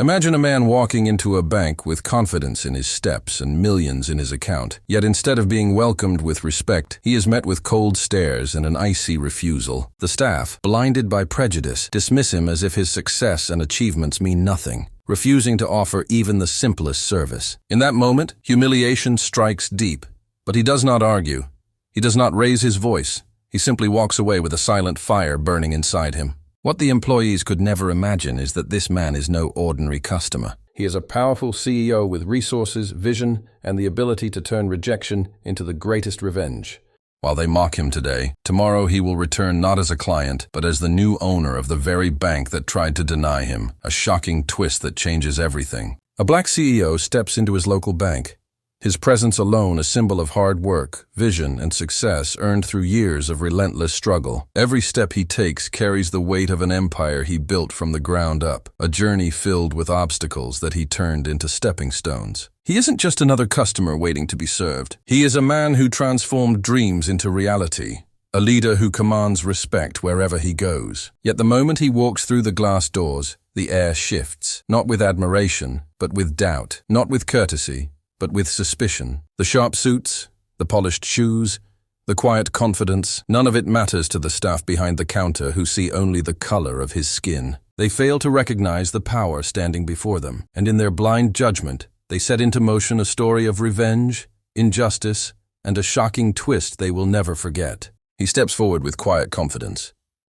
Imagine a man walking into a bank with confidence in his steps and millions in his account, yet instead of being welcomed with respect, he is met with cold stares and an icy refusal. The staff, blinded by prejudice, dismiss him as if his success and achievements mean nothing, refusing to offer even the simplest service. In that moment, humiliation strikes deep, but he does not argue. He does not raise his voice. He simply walks away with a silent fire burning inside him. What the employees could never imagine is that this man is no ordinary customer. He is a powerful CEO with resources, vision, and the ability to turn rejection into the greatest revenge. While they mock him today, tomorrow he will return not as a client, but as the new owner of the very bank that tried to deny him, a shocking twist that changes everything. A black CEO steps into his local bank. His presence alone a symbol of hard work, vision, and success earned through years of relentless struggle. Every step he takes carries the weight of an empire he built from the ground up, a journey filled with obstacles that he turned into stepping stones. He isn't just another customer waiting to be served. He is a man who transformed dreams into reality, a leader who commands respect wherever he goes. Yet the moment he walks through the glass doors, the air shifts, not with admiration, but with doubt, not with courtesy, but with suspicion. The sharp suits, the polished shoes, the quiet confidence, none of it matters to the staff behind the counter who see only the color of his skin. They fail to recognize the power standing before them, and in their blind judgment, they set into motion a story of revenge, injustice, and a shocking twist they will never forget. He steps forward with quiet confidence,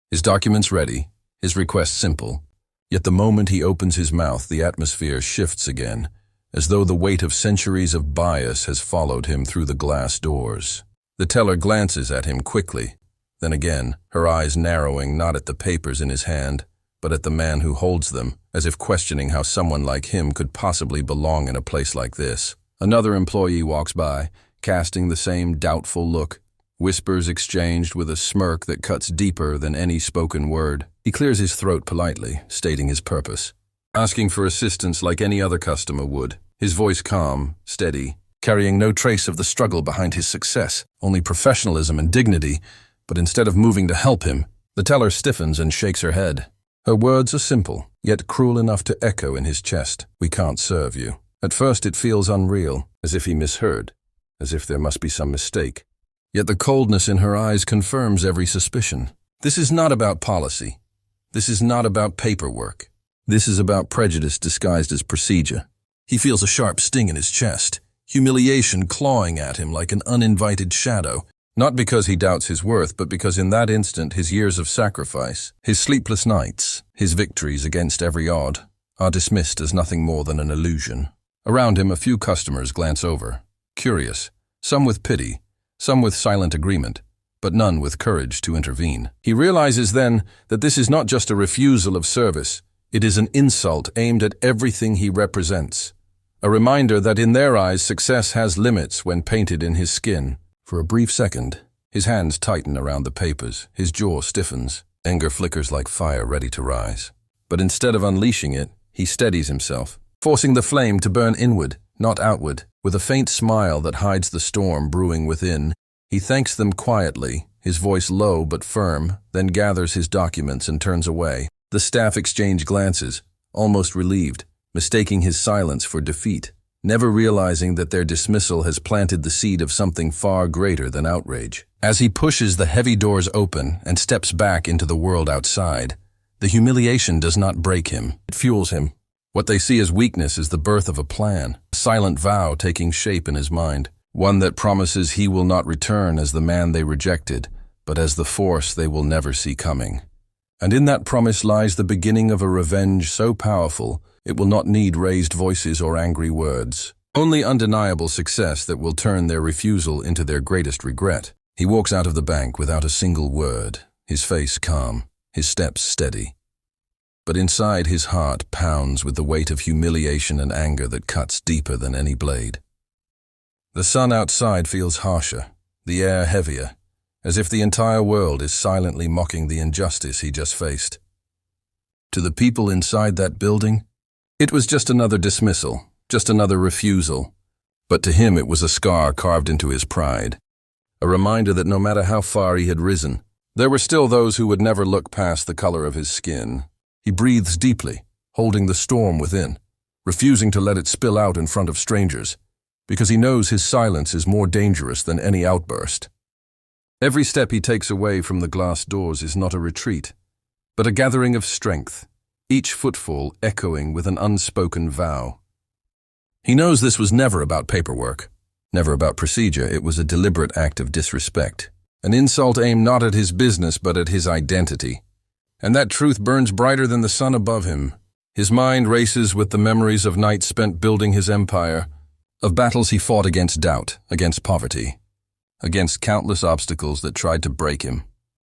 his documents ready, his request simple. Yet the moment he opens his mouth, the atmosphere shifts again, as though the weight of centuries of bias has followed him through the glass doors. The teller glances at him quickly, then again, her eyes narrowing not at the papers in his hand, but at the man who holds them, as if questioning how someone like him could possibly belong in a place like this. Another employee walks by, casting the same doubtful look, whispers exchanged with a smirk that cuts deeper than any spoken word. He clears his throat politely, stating his purpose, asking for assistance like any other customer would, his voice calm, steady, carrying no trace of the struggle behind his success, only professionalism and dignity. But instead of moving to help him, the teller stiffens and shakes her head. Her words are simple, yet cruel enough to echo in his chest. "We can't serve you." At first it feels unreal, as if he misheard, as if there must be some mistake. Yet the coldness in her eyes confirms every suspicion. This is not about policy. This is not about paperwork. This is about prejudice disguised as procedure. He feels a sharp sting in his chest, humiliation clawing at him like an uninvited shadow, not because he doubts his worth, but because in that instant his years of sacrifice, his sleepless nights, his victories against every odd, are dismissed as nothing more than an illusion. Around him a few customers glance over, curious, some with pity, some with silent agreement, but none with courage to intervene. He realizes then that this is not just a refusal of service, it is an insult aimed at everything he represents, a reminder that in their eyes success has limits when painted in his skin. For a brief second, his hands tighten around the papers, his jaw stiffens, anger flickers like fire ready to rise. But instead of unleashing it, he steadies himself, forcing the flame to burn inward, not outward. With a faint smile that hides the storm brewing within, he thanks them quietly, his voice low but firm, then gathers his documents and turns away. The staff exchange glances, almost relieved, mistaking his silence for defeat, never realizing that their dismissal has planted the seed of something far greater than outrage. As he pushes the heavy doors open and steps back into the world outside, the humiliation does not break him, it fuels him. What they see as weakness is the birth of a plan, a silent vow taking shape in his mind, one that promises he will not return as the man they rejected, but as the force they will never see coming. And in that promise lies the beginning of a revenge so powerful, it will not need raised voices or angry words. Only undeniable success that will turn their refusal into their greatest regret. He walks out of the bank without a single word, his face calm, his steps steady. But inside his heart pounds with the weight of humiliation and anger that cuts deeper than any blade. The sun outside feels harsher, the air heavier, as if the entire world is silently mocking the injustice he just faced. To the people inside that building, it was just another dismissal, just another refusal. But to him it was a scar carved into his pride, a reminder that no matter how far he had risen, there were still those who would never look past the color of his skin. He breathes deeply, holding the storm within, refusing to let it spill out in front of strangers, because he knows his silence is more dangerous than any outburst. Every step he takes away from the glass doors is not a retreat, but a gathering of strength, each footfall echoing with an unspoken vow. He knows this was never about paperwork, never about procedure. It was a deliberate act of disrespect, an insult aimed not at his business but at his identity. And that truth burns brighter than the sun above him. His mind races with the memories of nights spent building his empire, of battles he fought against doubt, against poverty, against countless obstacles that tried to break him.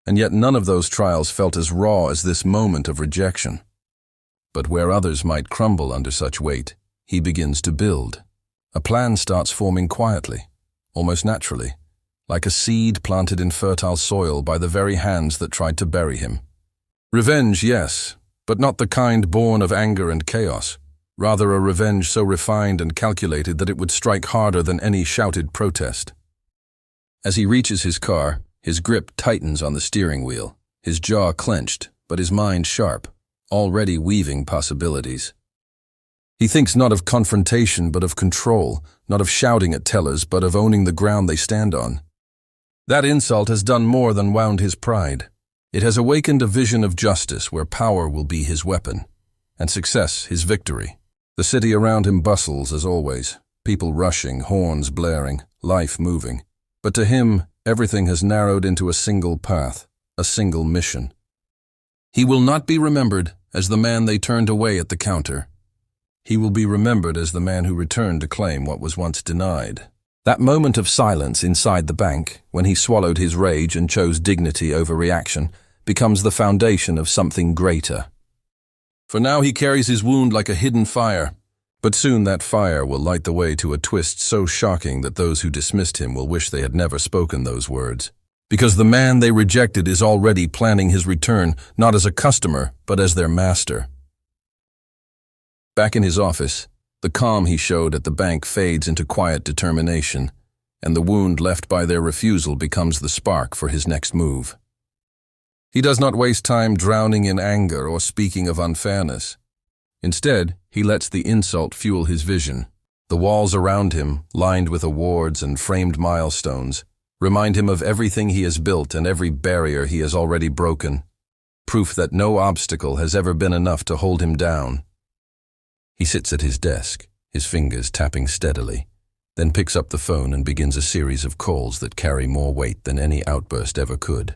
And yet none of those trials felt as raw as this moment of rejection. But where others might crumble under such weight, he begins to build. A plan starts forming quietly, almost naturally, like a seed planted in fertile soil by the very hands that tried to bury him. Revenge, yes, but not the kind born of anger and chaos. Rather a revenge so refined and calculated that it would strike harder than any shouted protest. As he reaches his car, his grip tightens on the steering wheel, his jaw clenched, but his mind sharp, already weaving possibilities. He thinks not of confrontation but of control, not of shouting at tellers but of owning the ground they stand on. That insult has done more than wound his pride. It has awakened a vision of justice where power will be his weapon, and success his victory. The city around him bustles as always, people rushing, horns blaring, life moving. But to him, everything has narrowed into a single path, a single mission. He will not be remembered as the man they turned away at the counter. He will be remembered as the man who returned to claim what was once denied. That moment of silence inside the bank, when he swallowed his rage and chose dignity over reaction, becomes the foundation of something greater. For now he carries his wound like a hidden fire, but soon that fire will light the way to a twist so shocking that those who dismissed him will wish they had never spoken those words. Because the man they rejected is already planning his return, not as a customer, but as their master. Back in his office, the calm he showed at the bank fades into quiet determination, and the wound left by their refusal becomes the spark for his next move. He does not waste time drowning in anger or speaking of unfairness. Instead, he lets the insult fuel his vision. The walls around him, lined with awards and framed milestones, remind him of everything he has built and every barrier he has already broken, proof that no obstacle has ever been enough to hold him down. He sits at his desk, his fingers tapping steadily, then picks up the phone and begins a series of calls that carry more weight than any outburst ever could.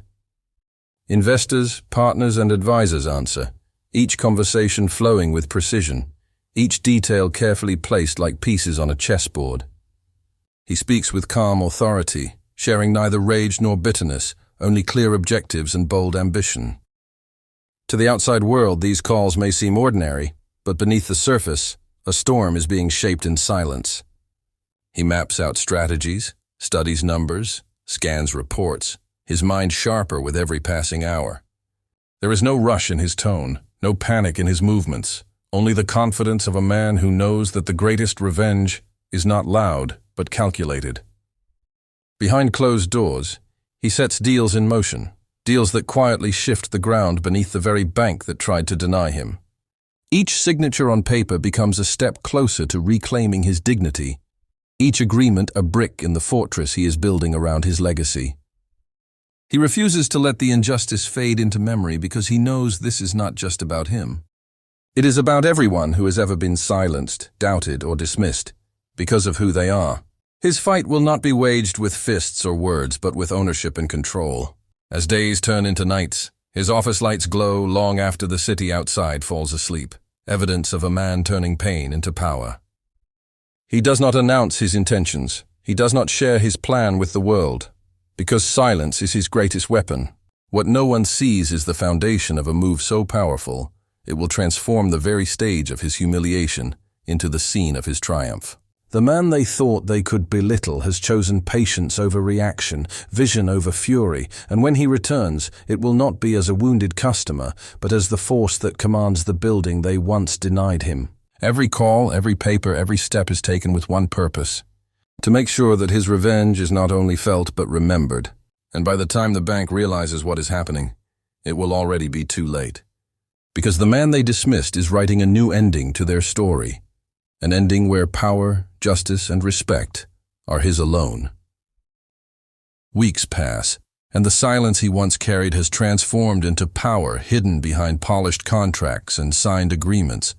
Investors, partners, and advisors answer, each conversation flowing with precision, each detail carefully placed like pieces on a chessboard. He speaks with calm authority, sharing neither rage nor bitterness, only clear objectives and bold ambition. To the outside world, these calls may seem ordinary, but beneath the surface, a storm is being shaped in silence. He maps out strategies, studies numbers, scans reports, his mind sharper with every passing hour. There is no rush in his tone, no panic in his movements, only the confidence of a man who knows that the greatest revenge is not loud, but calculated. Behind closed doors, he sets deals in motion, deals that quietly shift the ground beneath the very bank that tried to deny him. Each signature on paper becomes a step closer to reclaiming his dignity, each agreement a brick in the fortress he is building around his legacy. He refuses to let the injustice fade into memory because he knows this is not just about him. It is about everyone who has ever been silenced, doubted, or dismissed because of who they are. His fight will not be waged with fists or words, but with ownership and control. As days turn into nights, his office lights glow long after the city outside falls asleep, evidence of a man turning pain into power. He does not announce his intentions. He does not share his plan with the world, because silence is his greatest weapon. What no one sees is the foundation of a move so powerful, it will transform the very stage of his humiliation into the scene of his triumph. The man they thought they could belittle has chosen patience over reaction, vision over fury, and when he returns, it will not be as a wounded customer, but as the force that commands the building they once denied him. Every call, every paper, every step is taken with one purpose: to make sure that his revenge is not only felt but remembered. And by the time the bank realizes what is happening, it will already be too late. Because the man they dismissed is writing a new ending to their story, an ending where power, justice, and respect are his alone. Weeks pass, and the silence he once carried has transformed into power hidden behind polished contracts and signed agreements,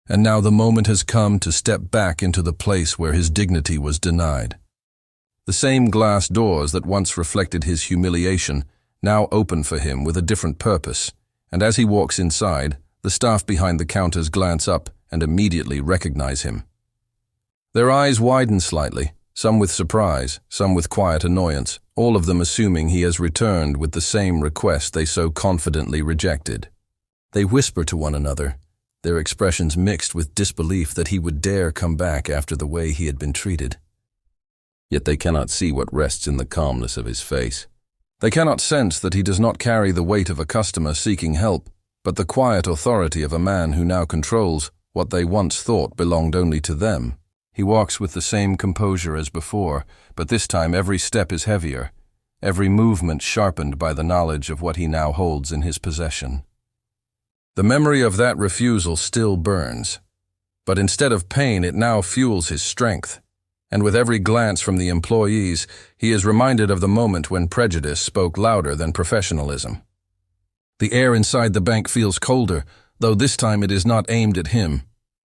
and now the moment has come to step back into the place where his dignity was denied. The same glass doors that once reflected his humiliation now open for him with a different purpose, and as he walks inside, the staff behind the counters glance up and immediately recognize him. Their eyes widen slightly, some with surprise, some with quiet annoyance, all of them assuming he has returned with the same request they so confidently rejected. They whisper to one another, their expressions mixed with disbelief that he would dare come back after the way he had been treated. Yet they cannot see what rests in the calmness of his face. They cannot sense that he does not carry the weight of a customer seeking help, but the quiet authority of a man who now controls what they once thought belonged only to them. He walks with the same composure as before, but this time every step is heavier, every movement sharpened by the knowledge of what he now holds in his possession. The memory of that refusal still burns, but instead of pain it now fuels his strength, and with every glance from the employees, he is reminded of the moment when prejudice spoke louder than professionalism. The air inside the bank feels colder, though this time it is not aimed at him.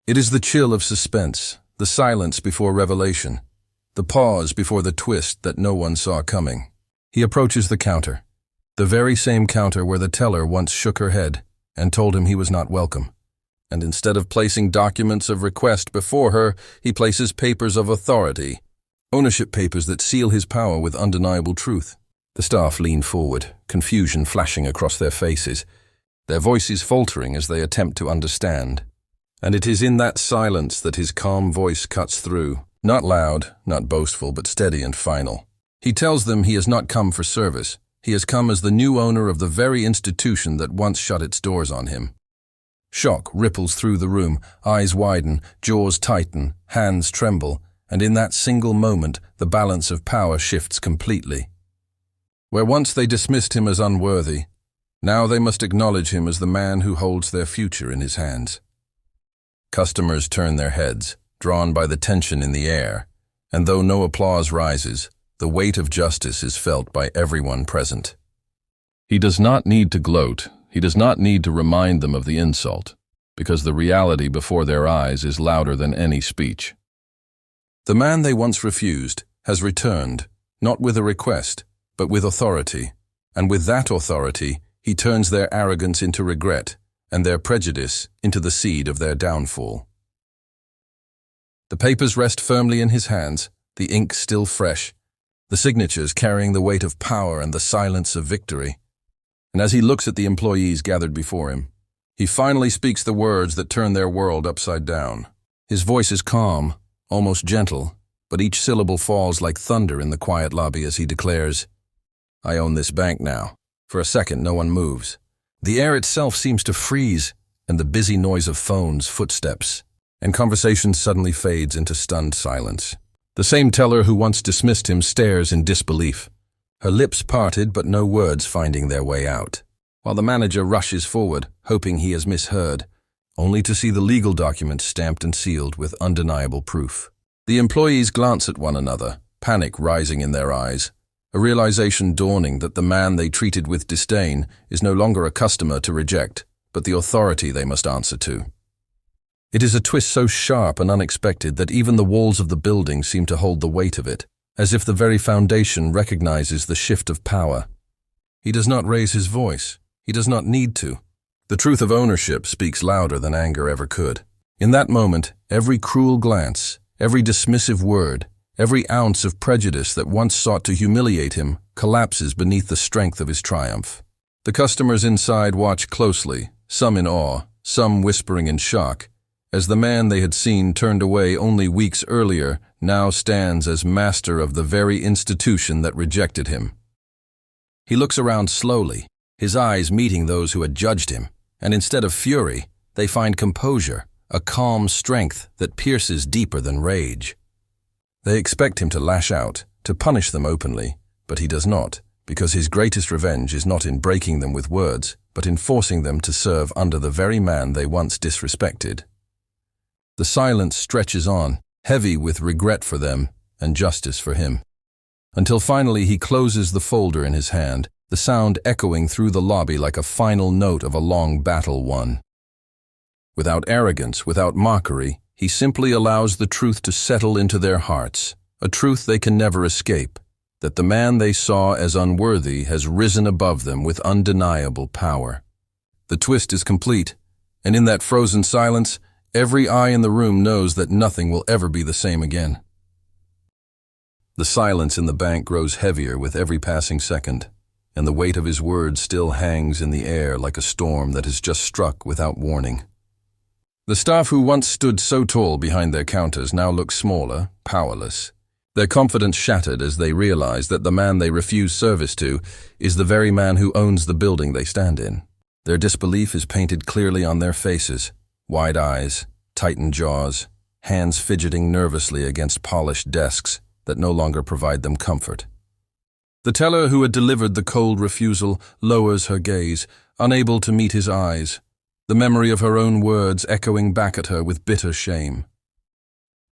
It is the chill of suspense, the silence before revelation, the pause before the twist that no one saw coming. He approaches the counter, the very same counter where the teller once shook her head and told him he was not welcome. And instead of placing documents of request before her, he places papers of authority, ownership papers that seal his power with undeniable truth. The staff lean forward, confusion flashing across their faces, their voices faltering as they attempt to understand. And it is in that silence that his calm voice cuts through, not loud, not boastful, but steady and final. He tells them he has not come for service. He has come as the new owner of the very institution that once shut its doors on him. Shock ripples through the room, eyes widen, jaws tighten, hands tremble, and in that single moment the balance of power shifts completely. Where once they dismissed him as unworthy, now they must acknowledge him as the man who holds their future in his hands. Customers turn their heads, drawn by the tension in the air, and though no applause rises, the weight of justice is felt by everyone present. He does not need to gloat, he does not need to remind them of the insult, because the reality before their eyes is louder than any speech. The man they once refused has returned, not with a request, but with authority, and with that authority he turns their arrogance into regret, and their prejudice into the seed of their downfall. The papers rest firmly in his hands, the ink still fresh, the signatures carrying the weight of power and the silence of victory. And as he looks at the employees gathered before him, he finally speaks the words that turn their world upside down. His voice is calm, almost gentle, but each syllable falls like thunder in the quiet lobby as he declares, "I own this bank now." For a second, no one moves. The air itself seems to freeze, and the busy noise of phones, footsteps, and conversation suddenly fades into stunned silence. The same teller who once dismissed him stares in disbelief, her lips parted but no words finding their way out, while the manager rushes forward, hoping he has misheard, only to see the legal documents stamped and sealed with undeniable proof. The employees glance at one another, panic rising in their eyes, a realization dawning that the man they treated with disdain is no longer a customer to reject, but the authority they must answer to. It is a twist so sharp and unexpected that even the walls of the building seem to hold the weight of it, as if the very foundation recognizes the shift of power. He does not raise his voice. He does not need to. The truth of ownership speaks louder than anger ever could. In that moment, every cruel glance, every dismissive word, every ounce of prejudice that once sought to humiliate him collapses beneath the strength of his triumph. The customers inside watch closely, some in awe, some whispering in shock, as the man they had seen turned away only weeks earlier now stands as master of the very institution that rejected him. He looks around slowly, his eyes meeting those who had judged him, and instead of fury, they find composure, a calm strength that pierces deeper than rage. They expect him to lash out, to punish them openly, but he does not. because his greatest revenge is not in breaking them with words, but in forcing them to serve under the very man they once disrespected. The silence stretches on, heavy with regret for them and justice for him, until finally he closes the folder in his hand, the sound echoing through the lobby like a final note of a long battle won. Without arrogance, without mockery, he simply allows the truth to settle into their hearts, a truth they can never escape, that the man they saw as unworthy has risen above them with undeniable power. The twist is complete, and in that frozen silence, every eye in the room knows that nothing will ever be the same again. The silence in the bank grows heavier with every passing second, and the weight of his words still hangs in the air like a storm that has just struck without warning. The staff who once stood so tall behind their counters now look smaller, powerless, their confidence shattered as they realize that the man they refuse service to is the very man who owns the building they stand in. Their disbelief is painted clearly on their faces, wide eyes, tightened jaws, hands fidgeting nervously against polished desks that no longer provide them comfort. The teller who had delivered the cold refusal lowers her gaze, unable to meet his eyes, the memory of her own words echoing back at her with bitter shame.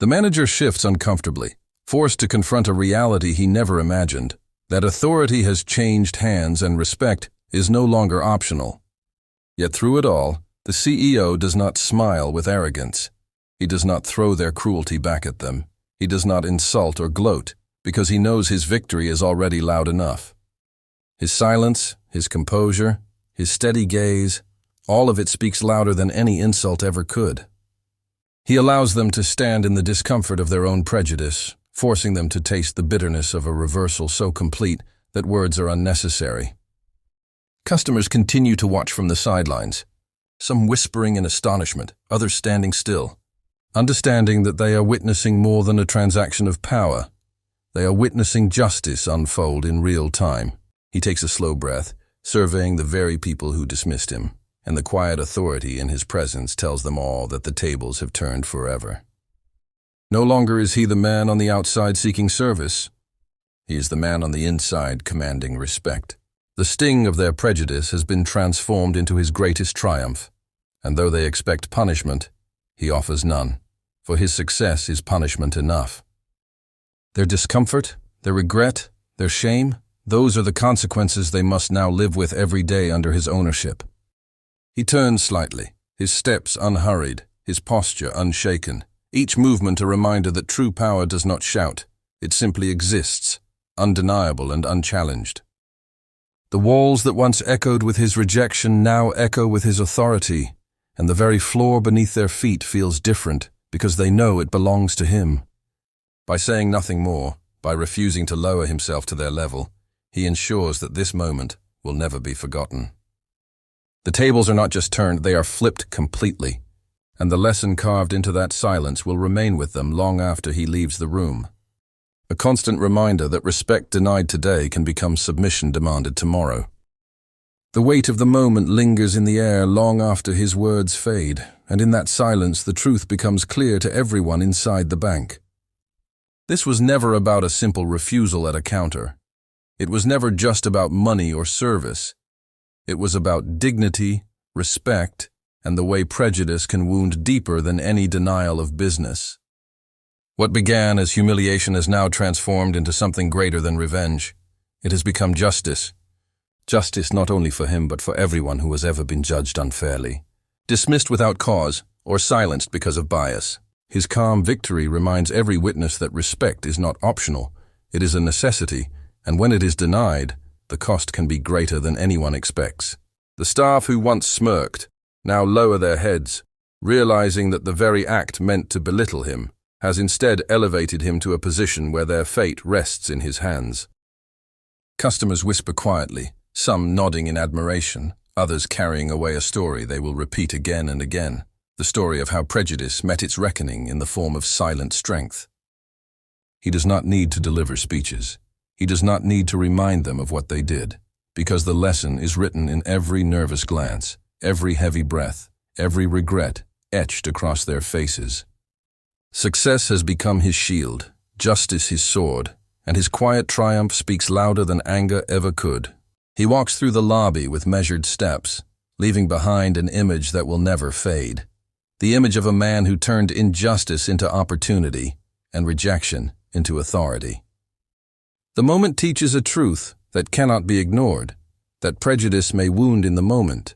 The manager shifts uncomfortably, forced to confront a reality he never imagined, that authority has changed hands and respect is no longer optional. Yet through it all, the CEO does not smile with arrogance. He does not throw their cruelty back at them. He does not insult or gloat, because he knows his victory is already loud enough. His silence, his composure, his steady gaze, all of it speaks louder than any insult ever could. He allows them to stand in the discomfort of their own prejudice, forcing them to taste the bitterness of a reversal so complete that words are unnecessary. Customers continue to watch from the sidelines, some whispering in astonishment, others standing still, understanding that they are witnessing more than a transaction of power. They are witnessing justice unfold in real time. He takes a slow breath, surveying the very people who dismissed him, and the quiet authority in his presence tells them all that the tables have turned forever. No longer is he the man on the outside seeking service. He is the man on the inside commanding respect. The sting of their prejudice has been transformed into his greatest triumph, and though they expect punishment, he offers none. For his success is punishment enough. Their discomfort, their regret, their shame, those are the consequences they must now live with every day under his ownership. He turns slightly, his steps unhurried, his posture unshaken, each movement a reminder that true power does not shout, it simply exists, undeniable and unchallenged. The walls that once echoed with his rejection now echo with his authority, and the very floor beneath their feet feels different because they know it belongs to him. By saying nothing more, by refusing to lower himself to their level, he ensures that this moment will never be forgotten. The tables are not just turned, they are flipped completely, and the lesson carved into that silence will remain with them long after he leaves the room. A constant reminder that respect denied today can become submission demanded tomorrow. The weight of the moment lingers in the air long after his words fade, and in that silence the truth becomes clear to everyone inside the bank. This was never about a simple refusal at a counter. It was never just about money or service. It was about dignity, respect, and the way prejudice can wound deeper than any denial of business. What began as humiliation has now transformed into something greater than revenge. It has become justice. Justice not only for him but for everyone who has ever been judged unfairly, dismissed without cause, or silenced because of bias. His calm victory reminds every witness that respect is not optional, it is a necessity, and when it is denied, the cost can be greater than anyone expects. The staff who once smirked now lower their heads, realizing that the very act meant to belittle him has instead elevated him to a position where their fate rests in his hands. Customers whisper quietly, some nodding in admiration, others carrying away a story they will repeat again and again, the story of how prejudice met its reckoning in the form of silent strength. He does not need to deliver speeches. He does not need to remind them of what they did, because the lesson is written in every nervous glance, every heavy breath, every regret etched across their faces. Success has become his shield, justice his sword, and his quiet triumph speaks louder than anger ever could. He walks through the lobby with measured steps, leaving behind an image that will never fade. The image of a man who turned injustice into opportunity and rejection into authority. The moment teaches a truth that cannot be ignored, that prejudice may wound in the moment.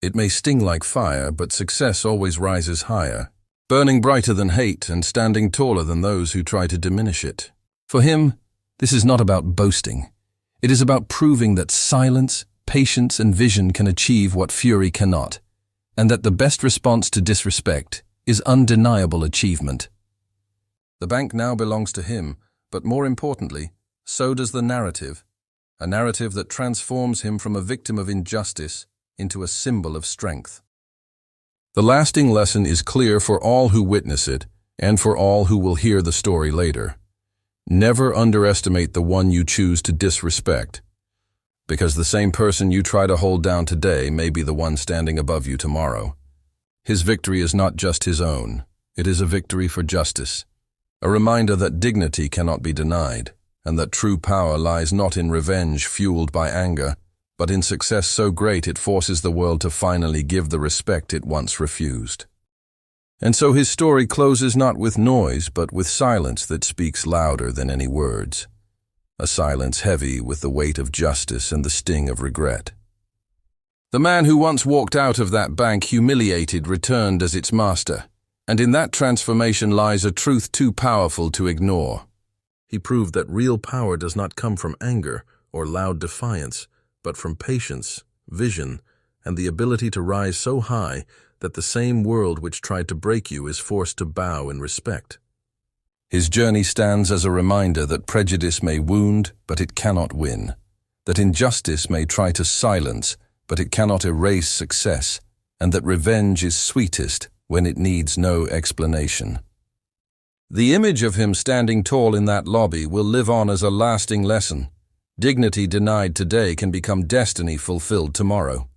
It may sting like fire, but success always rises higher, burning brighter than hate and standing taller than those who try to diminish it. For him, this is not about boasting. It is about proving that silence, patience, and vision can achieve what fury cannot, and that the best response to disrespect is undeniable achievement. The bank now belongs to him, but more importantly, so does the narrative, a narrative that transforms him from a victim of injustice into a symbol of strength. The lasting lesson is clear for all who witness it and for all who will hear the story later. Never underestimate the one you choose to disrespect, because the same person you try to hold down today may be the one standing above you tomorrow. His victory is not just his own. It is a victory for justice, a reminder that dignity cannot be denied, and that true power lies not in revenge fueled by anger, but in success so great it forces the world to finally give the respect it once refused. And so his story closes not with noise, but with silence that speaks louder than any words. A silence heavy with the weight of justice and the sting of regret. The man who once walked out of that bank humiliated returned as its master, and in that transformation lies a truth too powerful to ignore. He proved that real power does not come from anger or loud defiance, but from patience, vision, and the ability to rise so high that the same world which tried to break you is forced to bow in respect. His journey stands as a reminder that prejudice may wound, but it cannot win, that injustice may try to silence, but it cannot erase success, and that revenge is sweetest when it needs no explanation. The image of him standing tall in that lobby will live on as a lasting lesson. Dignity denied today can become destiny fulfilled tomorrow.